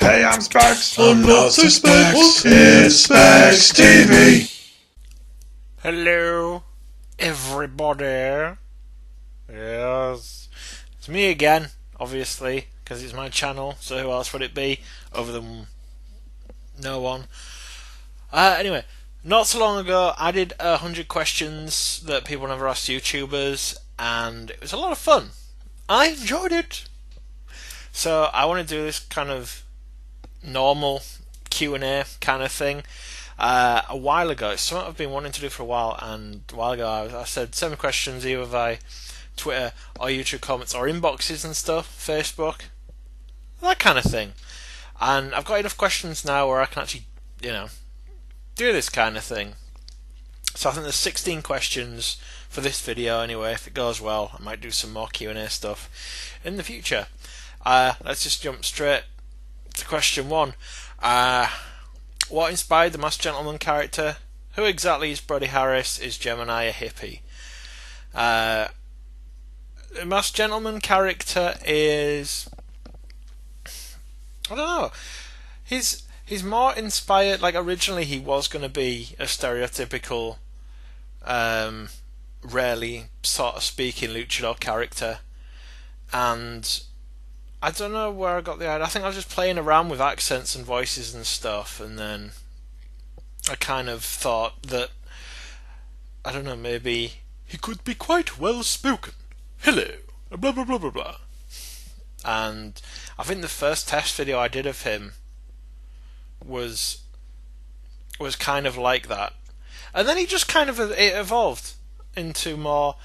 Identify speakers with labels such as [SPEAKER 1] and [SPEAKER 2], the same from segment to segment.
[SPEAKER 1] Hey, I'm Specs. I'm not so Specs. It's Specs TV.
[SPEAKER 2] Hello, everybody. Yes, it's me again, obviously, because it's my channel, so who else would it be other than no one? Anyway, not so long ago I did 100 questions that people never asked YouTubers, and it was a lot of fun. I enjoyed it. So I want to do this kind of normal Q&A kind of thing. A while ago, it's something I've been wanting to do for a while, and a while ago I said send me questions either via Twitter or YouTube comments or inboxes and stuff, Facebook, that kind of thing. And I've got enough questions now where I can actually, do this kind of thing. So I think there's 16 questions for this video anyway. If it goes well, I might do some more Q&A stuff in the future. Let's just jump straight to question one. What inspired the Masked Gentleman character? Who exactly is Brody Harris? Is Gemini a hippie? The Masked Gentleman character is... I don't know. He's more inspired... Like, originally he was going to be a stereotypical, rarely sort of speaking luchador character. And I don't know where I got the idea. I think I was just playing around with accents and voices and stuff, and then I kind of thought that, I don't know, maybe he could be quite well spoken. Hello, blah blah blah blah blah. And I think the first test video I did of him was kind of like that, and then he just kind of it evolved into more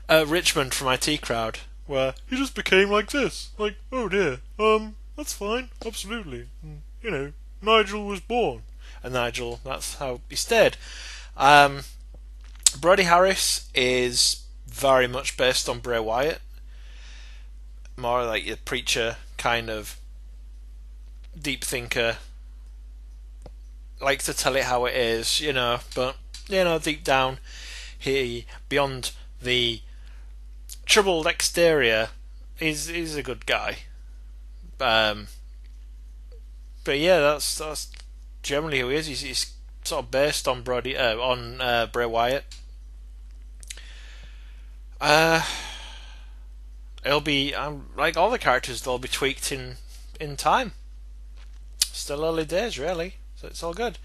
[SPEAKER 2] Richmond from IT Crowd, where he just became like this, like, oh dear, that's fine, absolutely, Nigel was born, and Nigel, that's how he stayed. Brody Harris is very much based on Bray Wyatt, more like your preacher kind of deep thinker, likes to tell it how it is, but deep down he, beyond the troubled exterior, he's a good guy. But yeah, that's generally who he is. He's sort of based on Bray Wyatt. It'll be like all the characters, they'll be tweaked in time. Still early days, really, so it's all good.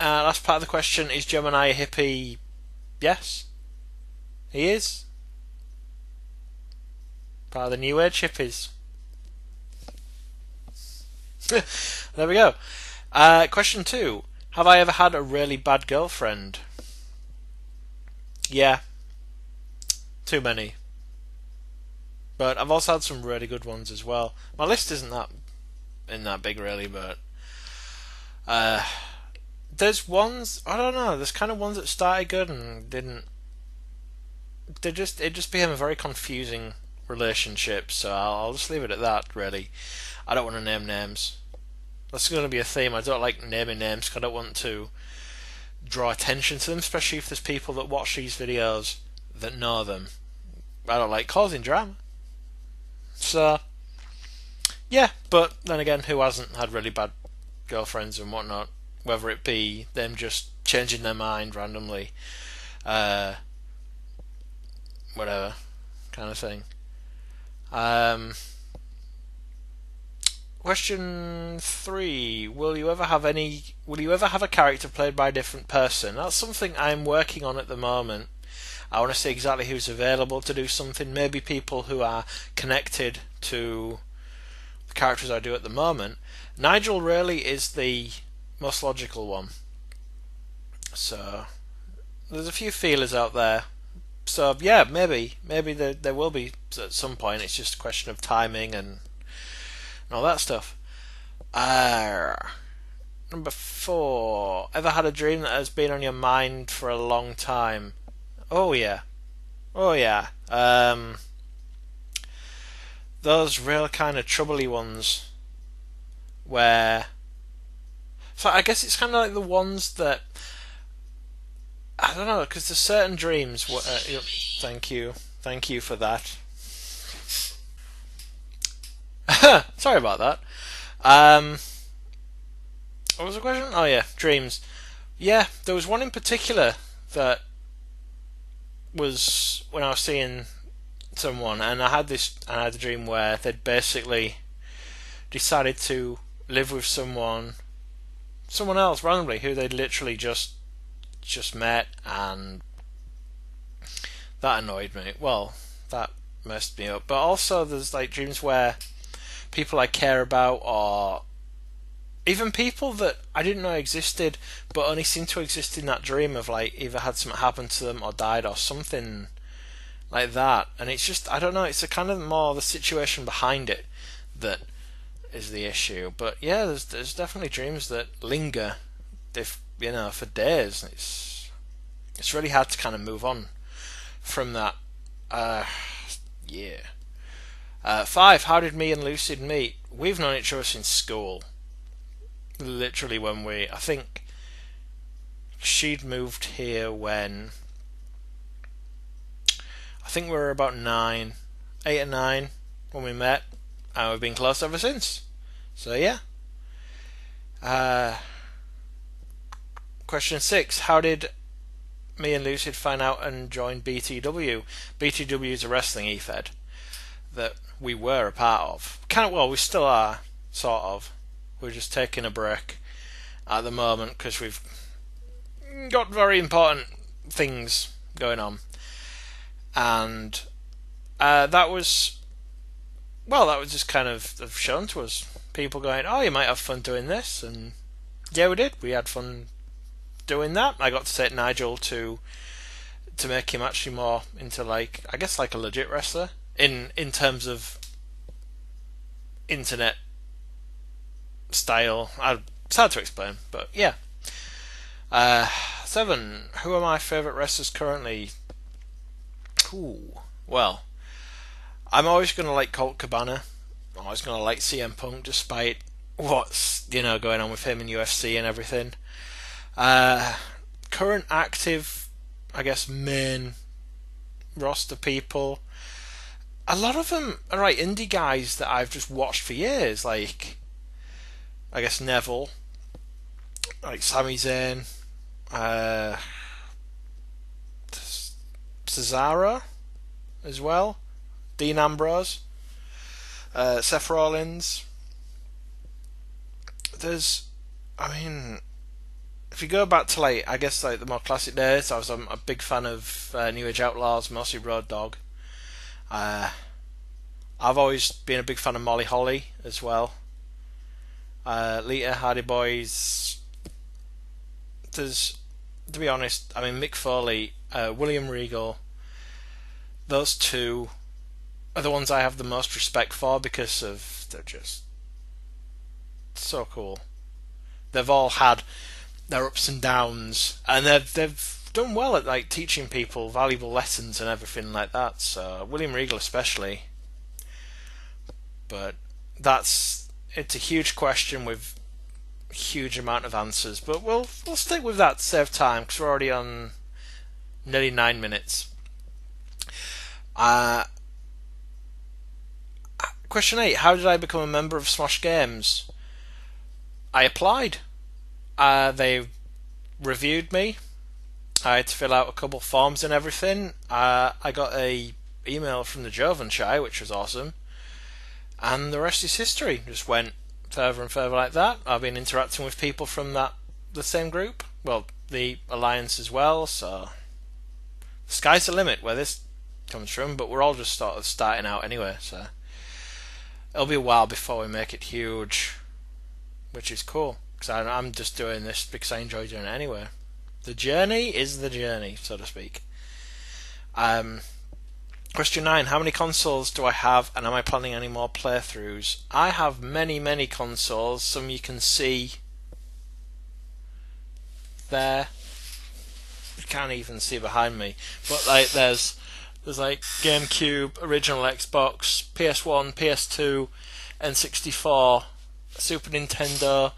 [SPEAKER 2] Last part of the question: is Gemini a hippie? Yes, he is. Part of the New Age hippies. There we go. Question 2. Have I ever had a really bad girlfriend? Yeah. Too many. But I've also had some really good ones as well. My list isn't that big really, but there's ones, I don't know, there's kind of ones that started good and didn't. It just became a very confusing relationship, so I'll just leave it at that, really. I don't want to name names. That's going to be a theme. I don't like naming names because I don't want to draw attention to them, especially if there's people that watch these videos that know them. I don't like causing drama. So, yeah, but then again, who hasn't had really bad girlfriends and whatnot? Whether it be them just changing their mind randomly, whatever kind of thing. Question 3: Will you ever have a character played by a different person? That's something I'm working on at the moment. I want to see exactly who's available to do something. Maybe people who are connected to the characters I do at the moment. Nigel really is the most logical one. So there's a few feelers out there. So yeah, maybe there will be at some point. It's just a question of timing and all that stuff. Number 4. Ever had a dream that has been on your mind for a long time? Oh yeah. Those real kind of troubley ones where... So I guess it's kind of like the ones that... I don't know, because there's certain dreams... Thank you for that. Sorry about that. Um, what was the question? Oh yeah, dreams. Yeah, there was one in particular that was when I was seeing someone, and I had a dream where they'd basically decided to live with someone else randomly who they'd literally just met, and that annoyed me. Well, that messed me up. But also, there's like dreams where people I care about, or even people that I didn't know existed, but only seem to exist in that dream, of like either had something happen to them or died or something like that. And it's just, I don't know, it's a kind of more the situation behind it that is the issue. But yeah, there's definitely dreams that linger, if for days. It's really hard to kind of move on from that. Yeah. 5. How did me and Lucid meet? We've known each other since school. Literally I think she'd moved here when I think we were about 8 or 9 when we met, and we've been close ever since. So yeah. Question 6. How did me and Lucid find out and join BTW? BTW is a wrestling e-fed that we were a part of. We still are, sort of. We're just taking a break at the moment because we've got very important things going on. And that was just kind of shown to us. People going, oh, you might have fun doing this. And yeah, we did. We had fun doing that. I got to take Nigel to make him actually more into like a legit wrestler in terms of internet style. It's hard to explain, but yeah. 7. Who are my favourite wrestlers currently? Ooh, well, I'm always going to like Colt Cabana. I'm always going to like CM Punk, despite what's going on with him in UFC and everything. Current active, I guess, main roster people. A lot of them are like indie guys that I've just watched for years, like I guess Neville, like Sami Zayn, Cesaro as well, Dean Ambrose, Seth Rollins. If you go back to the more classic days, I'm a big fan of New Age Outlaws, mostly Road Dogg. I've always been a big fan of Molly Holly as well. Lita, Hardy Boys. To be honest, Mick Foley, William Regal. Those two are the ones I have the most respect for because they're just so cool. They've all had their ups and downs, and they've done well at like teaching people valuable lessons and everything like that. So William Regal especially. But it's a huge question with a huge amount of answers. But we'll stick with that to save time because we're already on nearly 9 minutes. Question 8. How did I become a member of Smosh Games? I applied. They reviewed me. I had to fill out a couple forms and everything. I got a email from the Jovan Chai, which was awesome. And the rest is history. Just went further and further like that. I've been interacting with people from the same group. Well, the Alliance as well. So the sky's the limit where this comes from. But we're all just sort of starting out anyway. So it'll be a while before we make it huge, which is cool. Because I'm just doing this because I enjoy doing it anyway. The journey is the journey, so to speak. Question 9. How many consoles do I have, and am I planning any more playthroughs? I have many, many consoles. Some you can see there. You can't even see behind me. But like there's like GameCube, original Xbox, PS1, PS2, N64, Super Nintendo,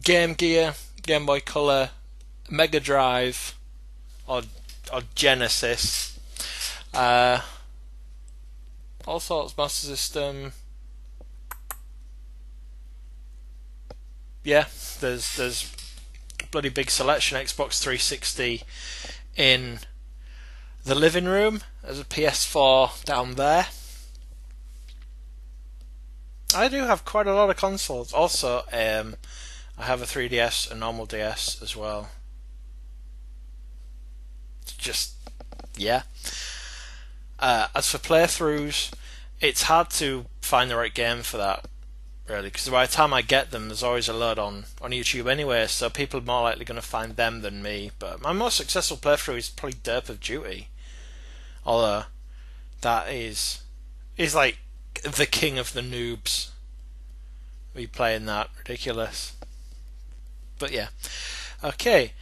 [SPEAKER 2] Game Gear, Game Boy Color, Mega Drive, or Genesis, all sorts, Master System, yeah, there's bloody big selection. Xbox 360 in the living room. There's a PS4 down there. I do have quite a lot of consoles. Also, I have a 3DS, a normal DS as well. Just, yeah. As for playthroughs, it's hard to find the right game for that, really, because by the time I get them, there's always a load on YouTube anyway, so people are more likely going to find them than me. But my most successful playthrough is probably Derp of Duty, although that is like the king of the noobs. We playing that, ridiculous. But yeah, okay.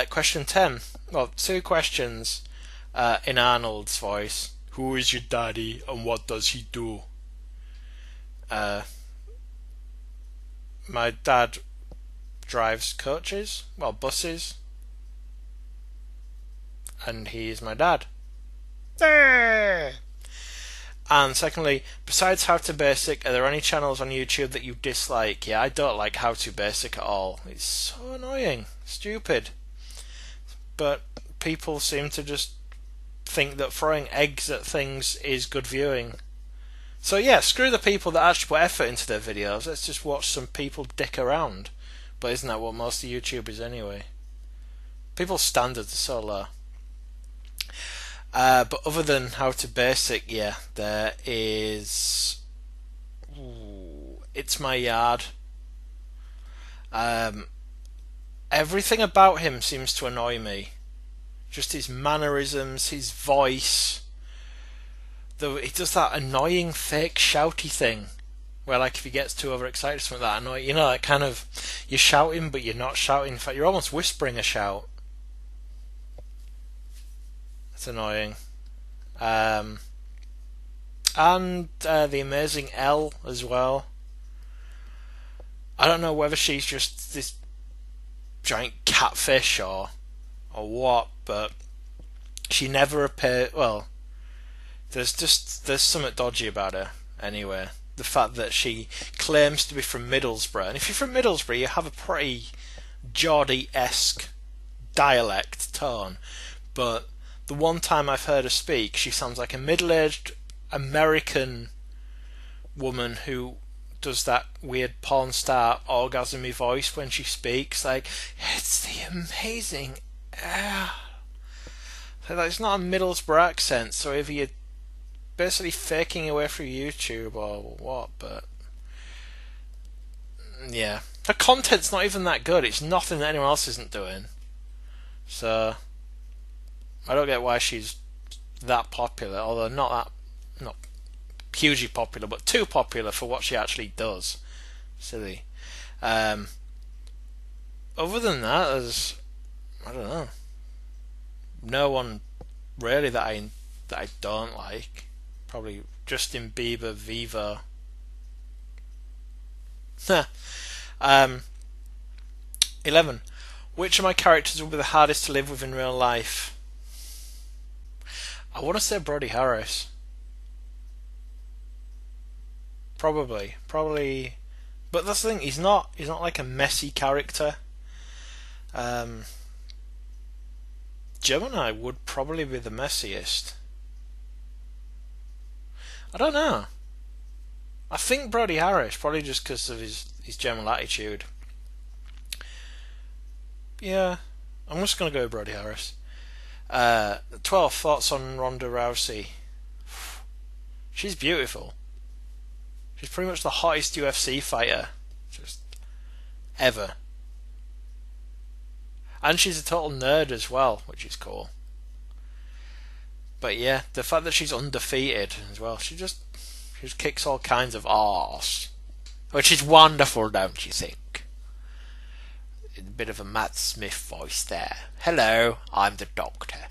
[SPEAKER 2] Question 10. Well, 2 questions in Arnold's voice. Who is your daddy and what does he do? My dad drives coaches, well, buses, and he is my dad. And secondly, besides How to Basic, are there any channels on YouTube that you dislike? Yeah, I don't like How to Basic at all. It's so annoying, stupid. But people seem to just think that throwing eggs at things is good viewing. So yeah, screw the people that actually put effort into their videos. Let's just watch some people dick around. But isn't that what most of YouTube is anyway? People's standards are so low. But other than How to Basic, yeah, there is... It's My Yard. Everything about him seems to annoy me. Just his mannerisms, his voice. He does that annoying fake shouty thing. Where like if he gets too overexcited or something that annoying, you know, like kind of, you're shouting but you're not shouting. In fact, you're almost whispering a shout. It's annoying. And the Amazing Elle as well. I don't know whether she's just this giant catfish or what, but she never appeared. Well, there's something dodgy about her anyway. The fact that she claims to be from Middlesbrough, and if you're from Middlesbrough, you have a pretty Geordie-esque dialect tone, but the one time I've heard her speak, she sounds like a middle-aged American woman who does that weird porn star orgasmy voice when she speaks. Like, it's the amazing. So it's not a Middlesbrough accent, so either you're basically faking away through YouTube or what, but yeah. Her content's not even that good. It's nothing that anyone else isn't doing. So I don't get why she's that popular, although not hugely popular, but too popular for what she actually does. Silly. Other than that, there's, I don't know, no one really that I don't like. Probably Justin Bieber, Viva. 11. Which of my characters would be the hardest to live with in real life? I want to say Brody Harris. Probably, but that's the thing. He's not like a messy character. Gemini would probably be the messiest. I don't know. I think Brody Harris, probably just because of his general attitude. Yeah, I'm just gonna go with Brody Harris. 12. Thoughts on Ronda Rousey? She's beautiful. She's pretty much the hottest UFC fighter, just ever. And she's a total nerd as well, which is cool. But yeah, the fact that she's undefeated as well, she just kicks all kinds of arse, which is wonderful, don't you think? A bit of a Matt Smith voice there. Hello, I'm the Doctor.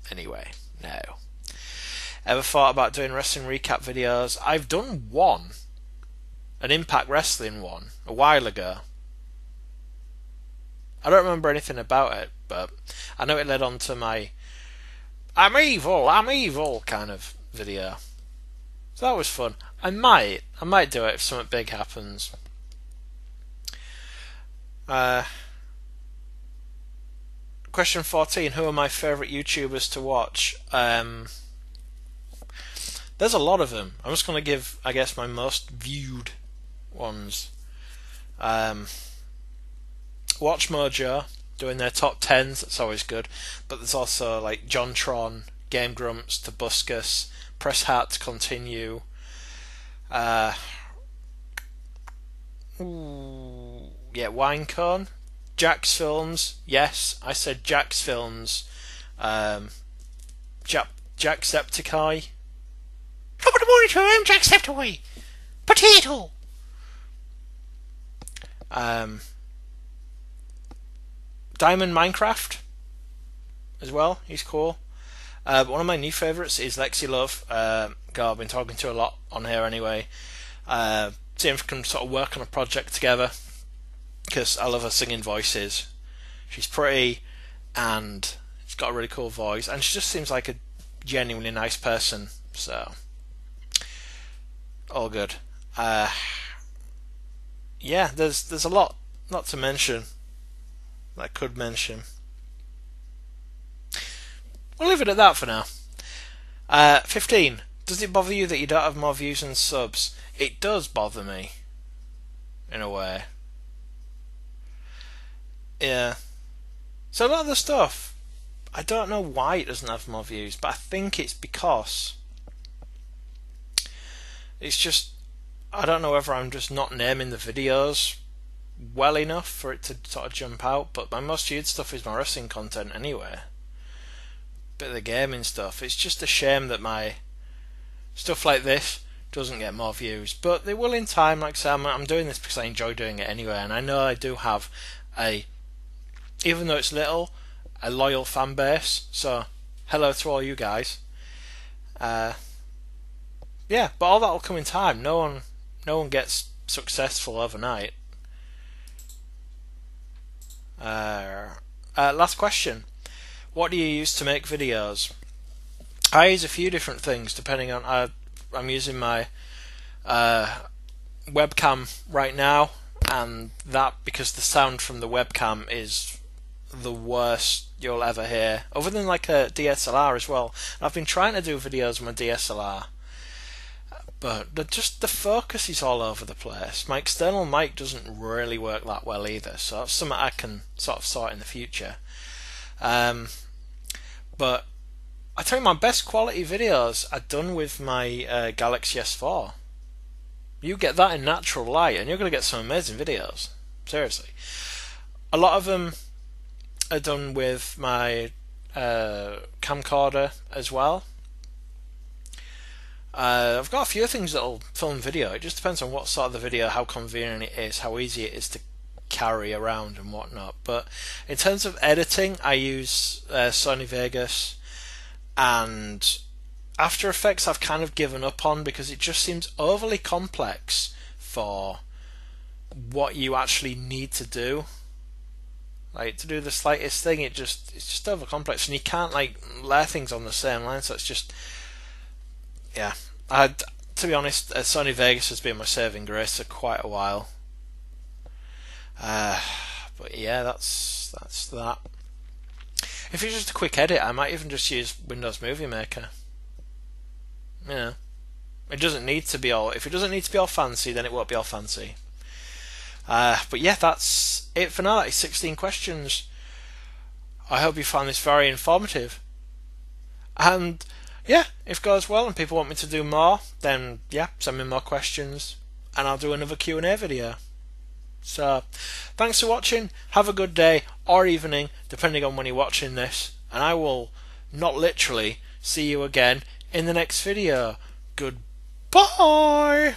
[SPEAKER 2] Anyway, no. Ever thought about doing wrestling recap videos? I've done one. An Impact Wrestling one, a while ago. I don't remember anything about it, but I know it led on to my I'm evil kind of video. So that was fun. I might do it if something big happens. Question 14. Who are my favourite YouTubers to watch? There's a lot of them. I'm just going to give, I guess, my most viewed ones. Watch Mojo doing their top 10s. That's always good. But there's also like John Tron, Game Grumps, Tobuscus, Press Hat to Continue. Winecone. Jack's Films. Yes, I said Jack's Films. Jacksepticeye.
[SPEAKER 1] Top of the morning to him, Jacksepticeye. Potato.
[SPEAKER 2] Diamond Minecraft as well. He's cool. One of my new favourites is Lexi Love. Girl I've been talking to a lot on here anyway. See if we can sort of work on a project together, because I love her singing voices. She's pretty and she's got a really cool voice, and she just seems like a genuinely nice person. So all good. There's a lot not to mention that I could mention. We'll leave it at that for now. 15. Does it bother you that you don't have more views and subs? It does bother me, in a way. Yeah. So a lot of the stuff, I don't know why it doesn't have more views, but I think it's because it's just, I don't know whether I'm just not naming the videos well enough for it to sort of jump out, but my most viewed stuff is my wrestling content anyway. Bit of the gaming stuff. It's just a shame that my stuff like this doesn't get more views, but they will in time. Like I say, I'm doing this because I enjoy doing it anyway, and I know I do have even though it's little, a loyal fan base. So hello to all you guys. But all that will come in time. No one gets successful overnight. Last question. What do you use to make videos? I use a few different things depending on. I'm using my webcam right now, and that because the sound from the webcam is the worst you'll ever hear, other than like a DSLR as well. I've been trying to do videos with my DSLR, but the focus is all over the place. My external mic doesn't really work that well either, so that's something I can sort of sort in the future. But I tell you, my best quality videos are done with my Galaxy S4. You get that in natural light, and you're going to get some amazing videos. Seriously. A lot of them are done with my camcorder as well. I've got a few things that'll film video. It just depends on what sort of the video, how convenient it is, how easy it is to carry around and whatnot. But in terms of editing, I use Sony Vegas, and After Effects I've kind of given up on because it just seems overly complex for what you actually need to do. Like, to do the slightest thing, it's just over complex, and you can't like layer things on the same line. So it's just, yeah. To be honest, Sony Vegas has been my saving grace for quite a while. But yeah, that's that. If it's just a quick edit, I might even just use Windows Movie Maker. You know, it doesn't need to be all. If it doesn't need to be all fancy, then it won't be all fancy. But yeah, that's it for now. That is 16 questions. I hope you found this very informative. And yeah, if it goes well and people want me to do more, then yeah, send me more questions and I'll do another Q&A video. So, thanks for watching. Have a good day or evening, depending on when you're watching this. And I will, not literally, see you again in the next video. Goodbye!